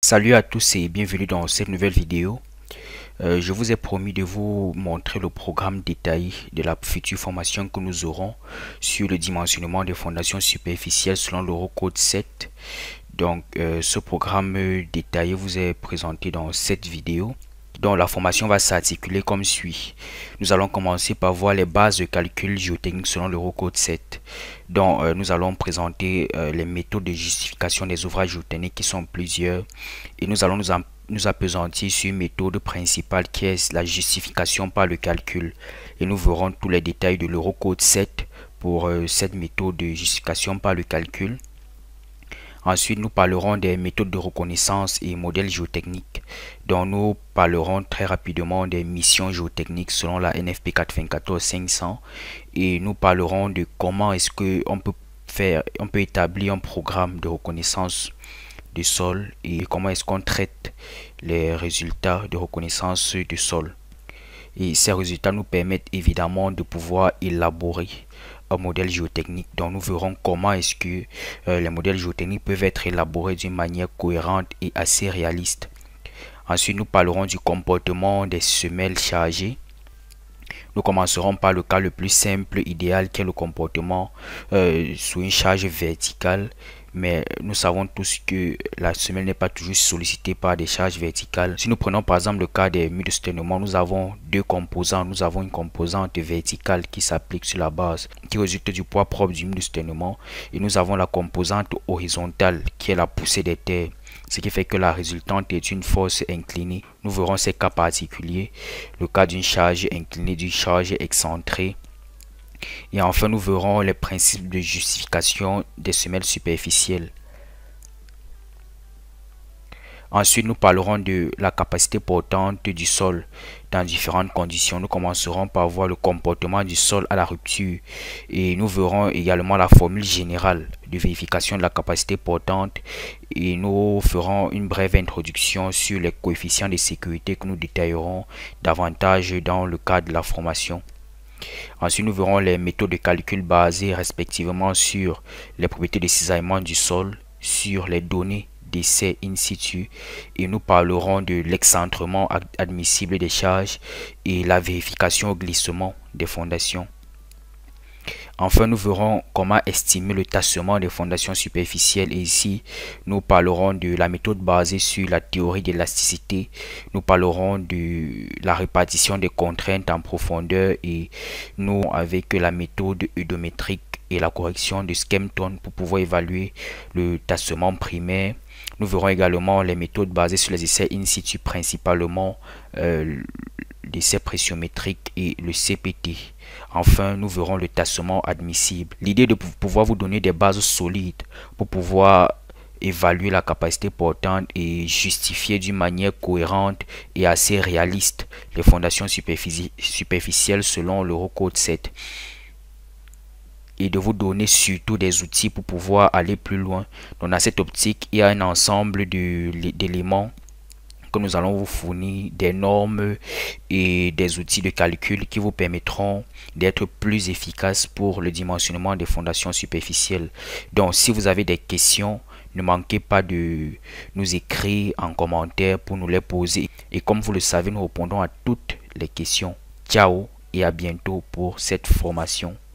Salut à tous et bienvenue dans cette nouvelle vidéo. Je vous ai promis de vous montrer le programme détaillé de la future formation que nous aurons sur le dimensionnement des fondations superficielles selon l'Eurocode 7. Donc ce programme détaillé vous est présenté dans cette vidéo. Donc la formation va s'articuler comme suit. Nous allons commencer par voir les bases de calcul géotechnique selon l'Eurocode 7. Donc nous allons présenter les méthodes de justification des ouvrages géotechniques qui sont plusieurs. Et nous allons nous appesantir sur une méthode principale qui est la justification par le calcul. Et nous verrons tous les détails de l'Eurocode 7 pour cette méthode de justification par le calcul. Ensuite, nous parlerons des méthodes de reconnaissance et modèles géotechniques, dont nous parlerons très rapidement des missions géotechniques selon la NFP 94-500 et nous parlerons de comment est-ce qu'on peut établir un programme de reconnaissance de sol et comment est-ce qu'on traite les résultats de reconnaissance de sol. Et ces résultats nous permettent évidemment de pouvoir élaborer un modèle géotechnique. Donc nous verrons comment est-ce que les modèles géotechniques peuvent être élaborés d'une manière cohérente et assez réaliste. Ensuite, nous parlerons du comportement des semelles chargées. Nous commencerons par le cas le plus simple, idéal, qui est le comportement sous une charge verticale. Mais nous savons tous que la semelle n'est pas toujours sollicitée par des charges verticales. Si nous prenons par exemple le cas des murs de soutènement, nous avons deux composants. Nous avons une composante verticale qui s'applique sur la base, qui résulte du poids propre du mur de soutènement. Et nous avons la composante horizontale, qui est la poussée des terres. Ce qui fait que la résultante est une force inclinée. Nous verrons ces cas particuliers, le cas d'une charge inclinée, d'une charge excentrée. Et enfin, nous verrons les principes de justification des semelles superficielles. Ensuite, nous parlerons de la capacité portante du sol dans différentes conditions. Nous commencerons par voir le comportement du sol à la rupture et nous verrons également la formule générale de vérification de la capacité portante et nous ferons une brève introduction sur les coefficients de sécurité que nous détaillerons davantage dans le cadre de la formation. Ensuite, nous verrons les méthodes de calcul basées respectivement sur les propriétés de cisaillement du sol, sur les données d'essai in situ et nous parlerons de l'excentrement admissible des charges et la vérification au glissement des fondations. Enfin, nous verrons comment estimer le tassement des fondations superficielles et ici, nous parlerons de la méthode basée sur la théorie d'élasticité. Nous parlerons de la répartition des contraintes en profondeur et nous avec la méthode eudométrique et la correction de Skempton pour pouvoir évaluer le tassement primaire. Nous verrons également les méthodes basées sur les essais in situ, principalement l'essai pressiométrique et le CPT. Enfin, nous verrons le tassement admissible. L'idée de pouvoir vous donner des bases solides pour pouvoir évaluer la capacité portante et justifier d'une manière cohérente et assez réaliste les fondations superficielles selon l'Eurocode 7. Et de vous donner surtout des outils pour pouvoir aller plus loin. Donc dans cette optique, il y a un ensemble d'éléments que nous allons vous fournir, des normes et des outils de calcul qui vous permettront d'être plus efficaces pour le dimensionnement des fondations superficielles. Donc si vous avez des questions, ne manquez pas de nous écrire en commentaire pour nous les poser. Et comme vous le savez, nous répondons à toutes les questions. Ciao et à bientôt pour cette formation.